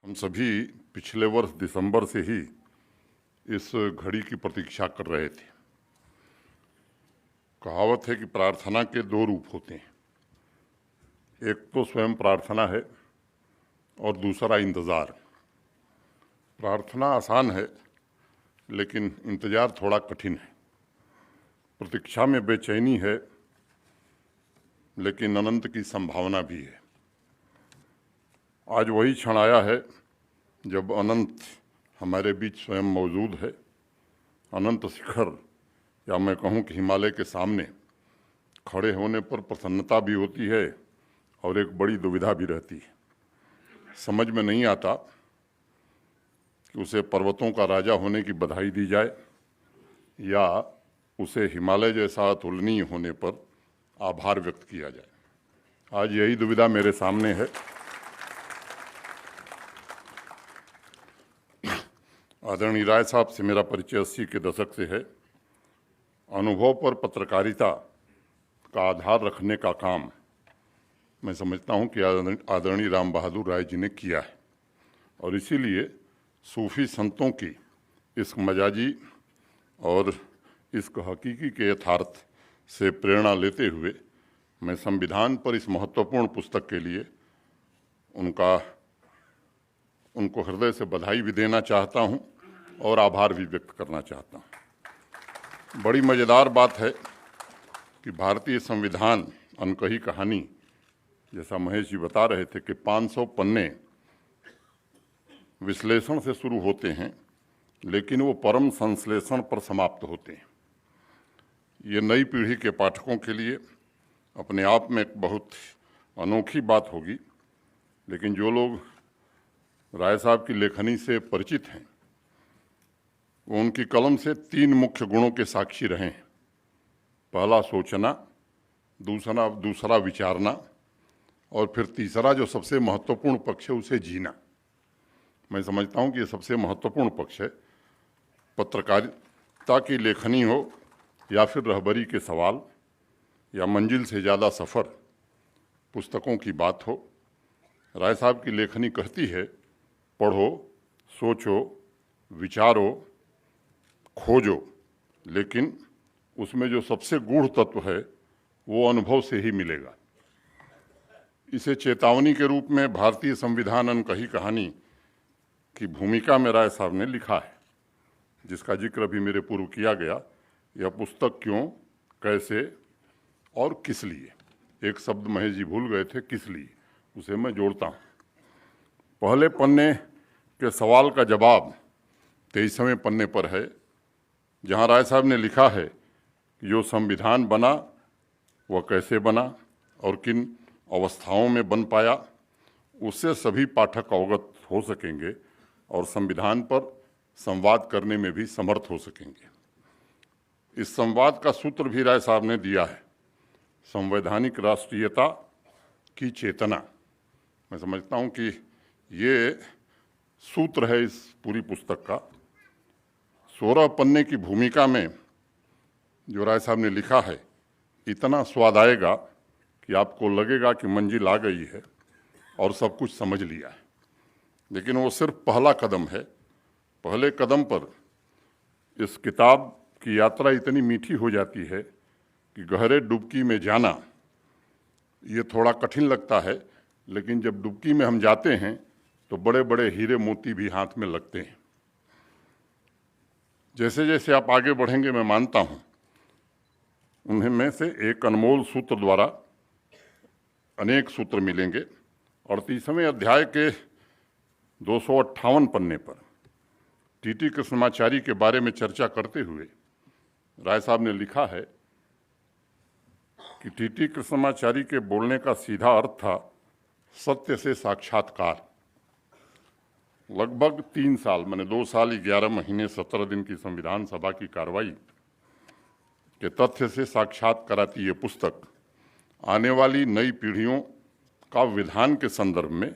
हम सभी पिछले वर्ष दिसंबर से ही इस घड़ी की प्रतीक्षा कर रहे थे। कहावत है कि प्रार्थना के दो रूप होते हैं, एक तो स्वयं प्रार्थना है और दूसरा इंतज़ार। प्रार्थना आसान है लेकिन इंतज़ार थोड़ा कठिन है। प्रतीक्षा में बेचैनी है लेकिन अनंत की संभावना भी है। आज वही क्षण आया है जब अनंत हमारे बीच स्वयं मौजूद है। अनंत शिखर या मैं कहूँ कि हिमालय के सामने खड़े होने पर प्रसन्नता भी होती है और एक बड़ी दुविधा भी रहती है। समझ में नहीं आता कि उसे पर्वतों का राजा होने की बधाई दी जाए या उसे हिमालय जैसा अतुलनीय होने पर आभार व्यक्त किया जाए। आज यही दुविधा मेरे सामने है। आदरणीय राय साहब से मेरा परिचय 80 के दशक से है। अनुभव पर पत्रकारिता का आधार रखने का काम मैं समझता हूं कि आदरणीय राम बहादुर राय जी ने किया है और इसीलिए सूफी संतों की इस मजाजी और इस हकीकी के यथार्थ से प्रेरणा लेते हुए मैं संविधान पर इस महत्वपूर्ण पुस्तक के लिए उनको हृदय से बधाई भी देना चाहता हूं और आभार भी व्यक्त करना चाहता हूं। बड़ी मज़ेदार बात है कि भारतीय संविधान अनकही कहानी, जैसा महेश जी बता रहे थे कि 500 पन्ने विश्लेषण से शुरू होते हैं लेकिन वो परम संश्लेषण पर समाप्त होते हैं। ये नई पीढ़ी के पाठकों के लिए अपने आप में एक बहुत अनोखी बात होगी, लेकिन जो लोग राय साहब की लेखनी से परिचित हैं वो उनकी कलम से 3 मुख्य गुणों के साक्षी रहे हैं। पहला सोचना, दूसरा विचारना और फिर तीसरा जो सबसे महत्वपूर्ण पक्ष है उसे जीना। मैं समझता हूँ कि ये सबसे महत्वपूर्ण पक्ष है। पत्रकारिता की लेखनी हो या फिर रहबरी के सवाल या मंजिल से ज़्यादा सफ़र पुस्तकों की बात हो, राय साहब की लेखनी कहती है पढ़ो, सोचो, विचारो, खोजो, लेकिन उसमें जो सबसे गूढ़ तत्व है वो अनुभव से ही मिलेगा। इसे चेतावनी के रूप में भारतीय संविधान अनकही कहानी की भूमिका में राय साहब ने लिखा है, जिसका जिक्र अभी मेरे पूर्व किया गया। यह पुस्तक क्यों, कैसे और किस लिए, एक शब्द महेश जी भूल गए थे, किस लिए, उसे मैं जोड़ता हूँ। पहले पन्ने के सवाल का जवाब 23वें पन्ने पर है, जहाँ राय साहब ने लिखा है कि जो संविधान बना वह कैसे बना और किन अवस्थाओं में बन पाया, उससे सभी पाठक अवगत हो सकेंगे और संविधान पर संवाद करने में भी समर्थ हो सकेंगे। इस संवाद का सूत्र भी राय साहब ने दिया है, संवैधानिक राष्ट्रीयता की चेतना। मैं समझता हूँ कि ये सूत्र है इस पूरी पुस्तक का। 16 पन्ने की भूमिका में जो राय साहब ने लिखा है, इतना स्वाद आएगा कि आपको लगेगा कि मंजिल आ गई है और सब कुछ समझ लिया है। लेकिन वो सिर्फ पहला कदम है। पहले कदम पर इस किताब की यात्रा इतनी मीठी हो जाती है कि गहरे डुबकी में जाना ये थोड़ा कठिन लगता है, लेकिन जब डुबकी में हम जाते हैं तो बड़े बड़े हीरे मोती भी हाथ में लगते हैं। जैसे जैसे आप आगे बढ़ेंगे, मैं मानता हूँ उन्हें में से एक अनमोल सूत्र द्वारा अनेक सूत्र मिलेंगे। 38वें अध्याय के 258 पन्ने पर टीटी कृष्णमाचारी के बारे में चर्चा करते हुए राय साहब ने लिखा है कि टीटी कृष्णमाचारी के बोलने का सीधा अर्थ था सत्य से साक्षात्कार। लगभग 3 साल, मैंने 2 साल 11 महीने 17 दिन की संविधान सभा की कार्रवाई के तथ्य से साक्षात कराती ये पुस्तक आने वाली नई पीढ़ियों का विधान के संदर्भ में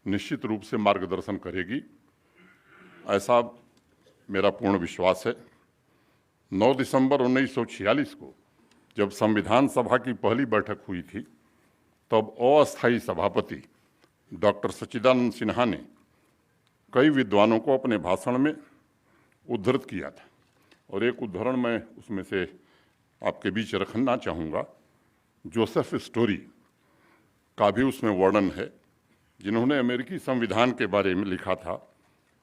निश्चित रूप से मार्गदर्शन करेगी, ऐसा मेरा पूर्ण विश्वास है। 9 दिसंबर 1946 को जब संविधान सभा की पहली बैठक हुई थी, तब अस्थायी सभापति डॉक्टर सच्चिदानंद सिन्हा ने कई विद्वानों को अपने भाषण में उद्धृत किया था और एक उदाहरण मैं उसमें से आपके बीच रखना चाहूँगा। जोसेफ स्टोरी का भी उसमें वर्णन है, जिन्होंने अमेरिकी संविधान के बारे में लिखा था।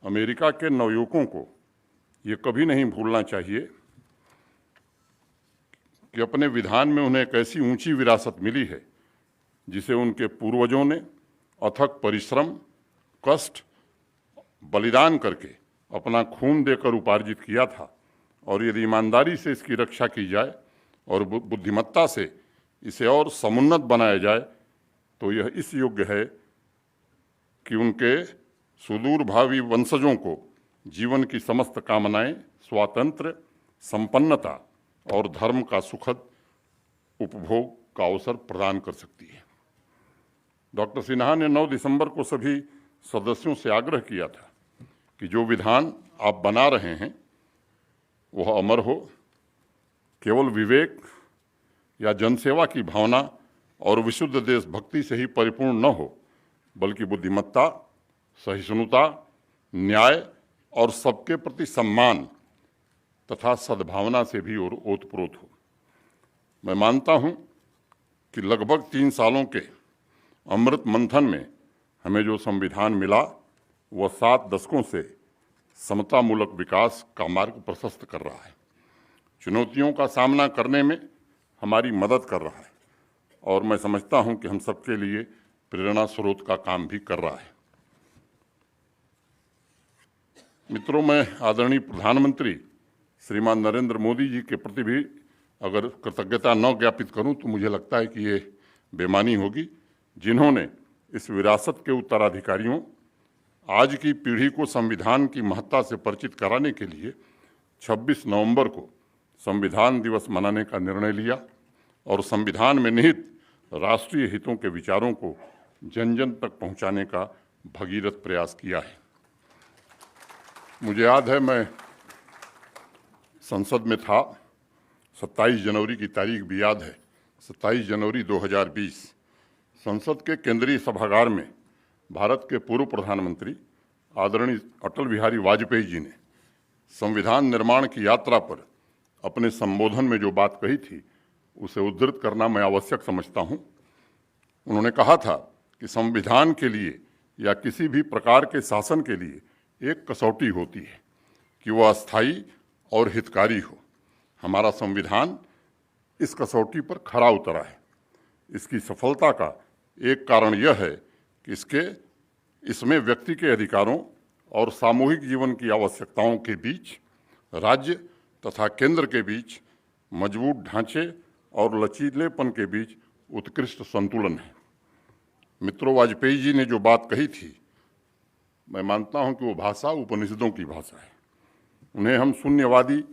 अमेरिका के नवयुवकों को ये कभी नहीं भूलना चाहिए कि अपने विधान में उन्हें एक ऐसी ऊंची विरासत मिली है जिसे उनके पूर्वजों ने अथक परिश्रम, कष्ट, बलिदान करके अपना खून देकर उपार्जित किया था, और यदि ईमानदारी से इसकी रक्षा की जाए और बुद्धिमत्ता से इसे और समुन्नत बनाया जाए तो यह इस योग्य है कि उनके सुदूर भावी वंशजों को जीवन की समस्त कामनाएं, स्वातंत्र्य, संपन्नता और धर्म का सुखद उपभोग का अवसर प्रदान कर सकती है। डॉक्टर सिन्हा ने 9 दिसंबर को सभी सदस्यों से आग्रह किया था कि जो विधान आप बना रहे हैं वह अमर हो, केवल विवेक या जनसेवा की भावना और विशुद्ध देशभक्ति से ही परिपूर्ण न हो, बल्कि बुद्धिमत्ता, सहिष्णुता, न्याय और सबके प्रति सम्मान तथा सद्भावना से भी और ओतप्रोत हो। मैं मानता हूं कि लगभग 3 सालों के अमृत मंथन में हमें जो संविधान मिला वह 7 दशकों से समतामूलक विकास का मार्ग प्रशस्त कर रहा है, चुनौतियों का सामना करने में हमारी मदद कर रहा है और मैं समझता हूं कि हम सबके लिए प्रेरणा स्रोत का काम भी कर रहा है। मित्रों, मैं आदरणीय प्रधानमंत्री श्रीमान नरेंद्र मोदी जी के प्रति भी अगर कृतज्ञता न ज्ञापित करूं तो मुझे लगता है कि ये बेमानी होगी, जिन्होंने इस विरासत के उत्तराधिकारियों, आज की पीढ़ी को संविधान की महत्ता से परिचित कराने के लिए 26 नवंबर को संविधान दिवस मनाने का निर्णय लिया और संविधान में निहित राष्ट्रीय हितों के विचारों को जन जन तक पहुंचाने का भगीरथ प्रयास किया है। मुझे याद है, मैं संसद में था, 27 जनवरी की तारीख भी याद है, 27 जनवरी 2020। संसद के केंद्रीय सभागार में भारत के पूर्व प्रधानमंत्री आदरणीय अटल बिहारी वाजपेयी जी ने संविधान निर्माण की यात्रा पर अपने संबोधन में जो बात कही थी उसे उद्धृत करना मैं आवश्यक समझता हूं। उन्होंने कहा था कि संविधान के लिए या किसी भी प्रकार के शासन के लिए एक कसौटी होती है कि वह अस्थायी और हितकारी हो। हमारा संविधान इस कसौटी पर खरा उतरा है। इसकी सफलता का एक कारण यह है कि इसमें व्यक्ति के अधिकारों और सामूहिक जीवन की आवश्यकताओं के बीच, राज्य तथा केंद्र के बीच मजबूत ढांचे और लचीलेपन के बीच उत्कृष्ट संतुलन है। मित्रों, वाजपेयी जी ने जो बात कही थी, मैं मानता हूं कि वो भाषा उपनिषदों की भाषा है। उन्हें हम शून्यवादी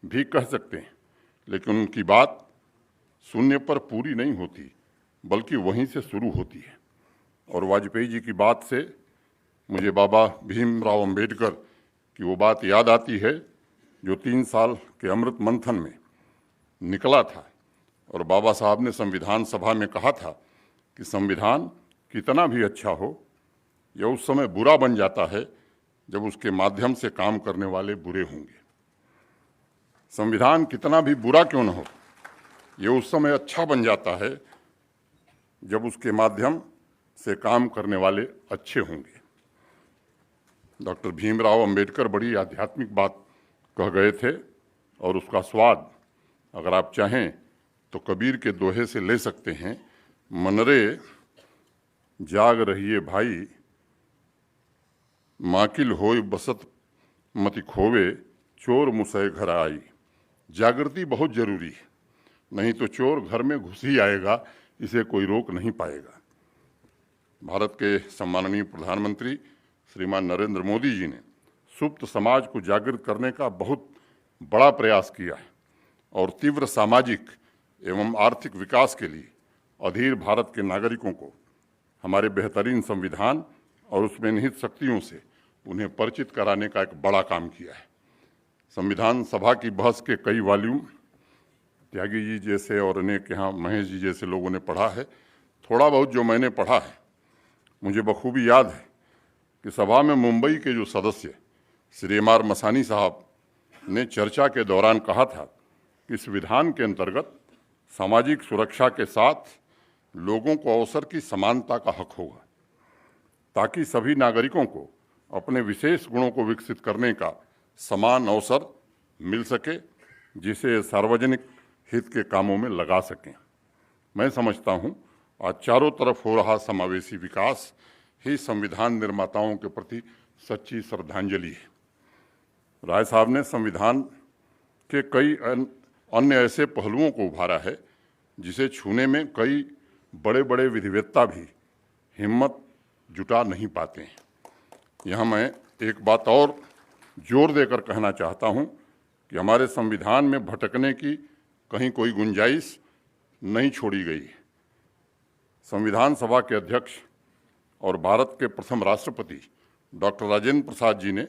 भी कह सकते हैं, लेकिन उनकी बात शून्य पर पूरी नहीं होती, बल्कि वहीं से शुरू होती है। और वाजपेयी जी की बात से मुझे बाबा भीमराव अंबेडकर की वो बात याद आती है जो 3 साल के अमृत मंथन में निकला था और बाबा साहब ने संविधान सभा में कहा था कि संविधान कितना भी अच्छा हो, यह उस समय बुरा बन जाता है जब उसके माध्यम से काम करने वाले बुरे होंगे। संविधान कितना भी बुरा क्यों न हो, यह उस समय अच्छा बन जाता है जब उसके माध्यम से काम करने वाले अच्छे होंगे। डॉक्टर भीमराव अंबेडकर बड़ी आध्यात्मिक बात कह गए थे और उसका स्वाद अगर आप चाहें तो कबीर के दोहे से ले सकते हैं। मनरे जाग रहिए भाई, माकिल होय बसत मति खोवे, चोर मुसय घर आई। जागृति बहुत जरूरी है, नहीं तो चोर घर में घुस ही आएगा, इसे कोई रोक नहीं पाएगा। भारत के सम्माननीय प्रधानमंत्री श्रीमान नरेंद्र मोदी जी ने सुप्त समाज को जागृत करने का बहुत बड़ा प्रयास किया है और तीव्र सामाजिक एवं आर्थिक विकास के लिए अधीर भारत के नागरिकों को हमारे बेहतरीन संविधान और उसमें निहित शक्तियों से उन्हें परिचित कराने का एक बड़ा काम किया है। संविधान सभा की बहस के कई वॉल्यूम त्यागी जी जैसे और अनेक यहाँ महेश जी जैसे लोगों ने पढ़ा है। थोड़ा बहुत जो मैंने पढ़ा है मुझे बखूबी याद है कि सभा में मुंबई के जो सदस्य श्री एम.आर. मसानी साहब ने चर्चा के दौरान कहा था कि इस विधान के अंतर्गत सामाजिक सुरक्षा के साथ लोगों को अवसर की समानता का हक होगा, ताकि सभी नागरिकों को अपने विशेष गुणों को विकसित करने का समान अवसर मिल सके, जिसे सार्वजनिक हित के कामों में लगा सकें। मैं समझता हूं आज चारों तरफ हो रहा समावेशी विकास ही संविधान निर्माताओं के प्रति सच्ची श्रद्धांजलि है। राय साहब ने संविधान के कई अन्य ऐसे पहलुओं को उभारा है जिसे छूने में कई बड़े बड़े विधिवेत्ता भी हिम्मत जुटा नहीं पाते हैं। यहाँ मैं एक बात और जोर देकर कहना चाहता हूँ कि हमारे संविधान में भटकने की कहीं कोई गुंजाइश नहीं छोड़ी गई है। संविधान सभा के अध्यक्ष और भारत के प्रथम राष्ट्रपति डॉक्टर राजेंद्र प्रसाद जी ने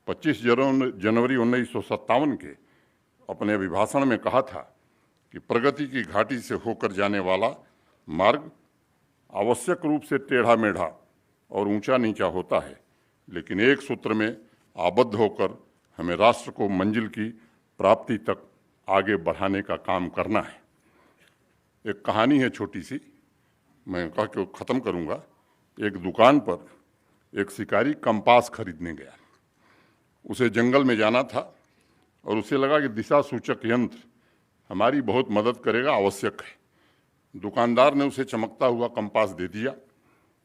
25 जनवरी 1957 के अपने अभिभाषण में कहा था कि प्रगति की घाटी से होकर जाने वाला मार्ग आवश्यक रूप से टेढ़ा मेढ़ा और ऊंचा नीचा होता है, लेकिन एक सूत्र में आबद्ध होकर हमें राष्ट्र को मंजिल की प्राप्ति तक आगे बढ़ाने का काम करना है। एक कहानी है छोटी सी, मैं कह के ख़त्म करूँगा। एक दुकान पर एक शिकारी कंपास खरीदने गया। उसे जंगल में जाना था और उसे लगा कि दिशा सूचक यंत्र हमारी बहुत मदद करेगा, आवश्यक है। दुकानदार ने उसे चमकता हुआ कंपास दे दिया।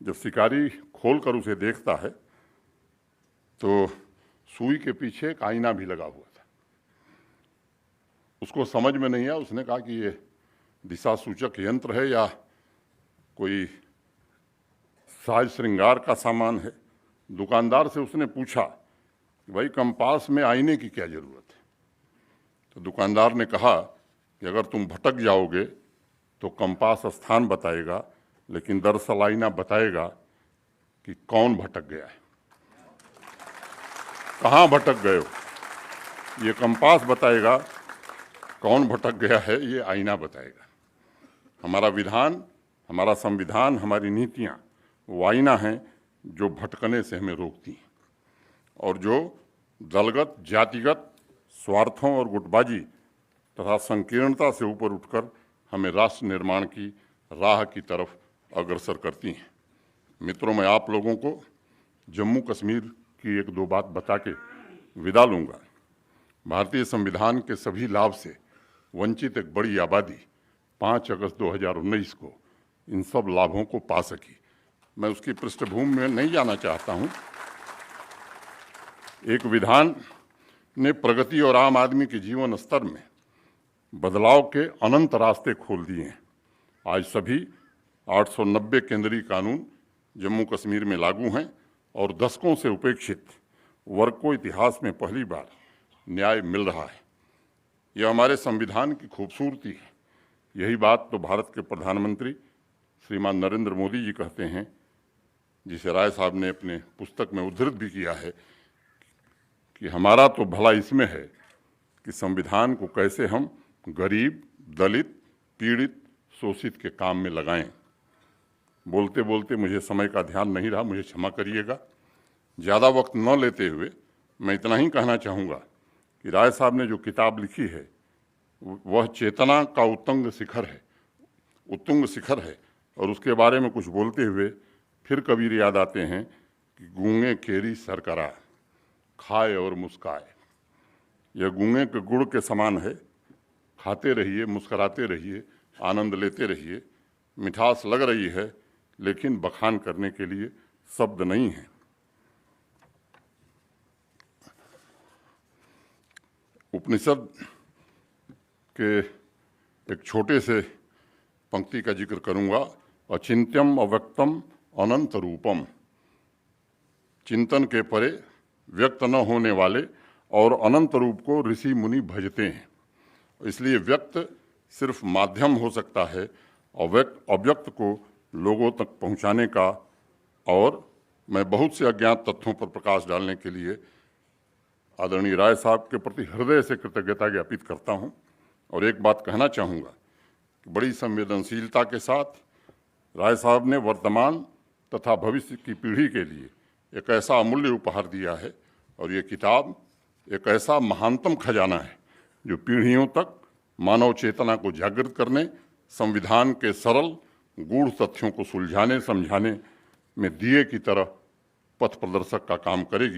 जब शिकारी खोलकर उसे देखता है तो सुई के पीछे एक आईना भी लगा हुआ था। उसको समझ में नहीं आया। उसने कहा कि ये दिशा सूचक यंत्र है या कोई साज श्रृंगार का सामान है। दुकानदार से उसने पूछा कि भाई कंपास में आईने की क्या जरूरत है। तो दुकानदार ने कहा कि अगर तुम भटक जाओगे तो कंपास स्थान बताएगा, लेकिन दरअसल आईना बताएगा कि कौन भटक गया है, कहाँ भटक गए हो। ये कंपास बताएगा कौन भटक गया है, ये आईना बताएगा। हमारा विधान, हमारा संविधान, हमारी नीतियाँ वो आईना हैं जो भटकने से हमें रोकती हैं और जो दलगत, जातिगत स्वार्थों और गुटबाजी तथा संकीर्णता से ऊपर उठकर हमें राष्ट्र निर्माण की राह की तरफ अग्रसर करती हैं। मित्रों, मैं आप लोगों को जम्मू कश्मीर की एक दो बात बता के विदा लूँगा। भारतीय संविधान के सभी लाभ से वंचित एक बड़ी आबादी 5 अगस्त 2019 को इन सब लाभों को पा सकी। मैं उसकी पृष्ठभूमि में नहीं जाना चाहता हूँ। एक विधान ने प्रगति और आम आदमी के जीवन स्तर में बदलाव के अनंत रास्ते खोल दिए हैं। आज सभी 890 केंद्रीय कानून जम्मू कश्मीर में लागू हैं और दशकों से उपेक्षित वर्ग को इतिहास में पहली बार न्याय मिल रहा है। यह हमारे संविधान की खूबसूरती है। यही बात तो भारत के प्रधानमंत्री श्रीमान नरेंद्र मोदी जी कहते हैं, जिसे राय साहब ने अपने पुस्तक में उद्धृत भी किया है कि हमारा तो भला इसमें है कि संविधान को कैसे हम गरीब, दलित, पीड़ित, शोषित के काम में लगाएं। बोलते बोलते मुझे समय का ध्यान नहीं रहा, मुझे क्षमा करिएगा। ज़्यादा वक्त न लेते हुए मैं इतना ही कहना चाहूँगा कि राय साहब ने जो किताब लिखी है वह चेतना का उत्तुंग शिखर है और उसके बारे में कुछ बोलते हुए फिर कबीर याद आते हैं कि गूंगे केरी सरकरा, खाए और मुस्काए। यह गूंगे के गुड़ के समान है। खाते रहिए, मुस्कराते रहिए, आनंद लेते रहिए। मिठास लग रही है, लेकिन बखान करने के लिए शब्द नहीं है। उपनिषद के एक छोटे से पंक्ति का जिक्र करूंगा। अचिंत्यम अव्यक्तम अनंत रूपम। चिंतन के परे व्यक्त न होने वाले और अनंत रूप को ऋषि मुनि भजते हैं। इसलिए व्यक्त सिर्फ माध्यम हो सकता है अव्यक्त को लोगों तक पहुंचाने का। और मैं बहुत से अज्ञात तथ्यों पर प्रकाश डालने के लिए आदरणीय राय साहब के प्रति हृदय से कृतज्ञता ज्ञापित करता हूं। और एक बात कहना चाहूँगा कि बड़ी संवेदनशीलता के साथ राय साहब ने वर्तमान तथा भविष्य की पीढ़ी के लिए एक ऐसा अमूल्य उपहार दिया है और ये किताब एक ऐसा महानतम खजाना है जो पीढ़ियों तक मानव चेतना को जागृत करने, संविधान के सरल गूढ़ तथ्यों को सुलझाने समझाने में दिए की तरह पथ प्रदर्शक का काम करेगी।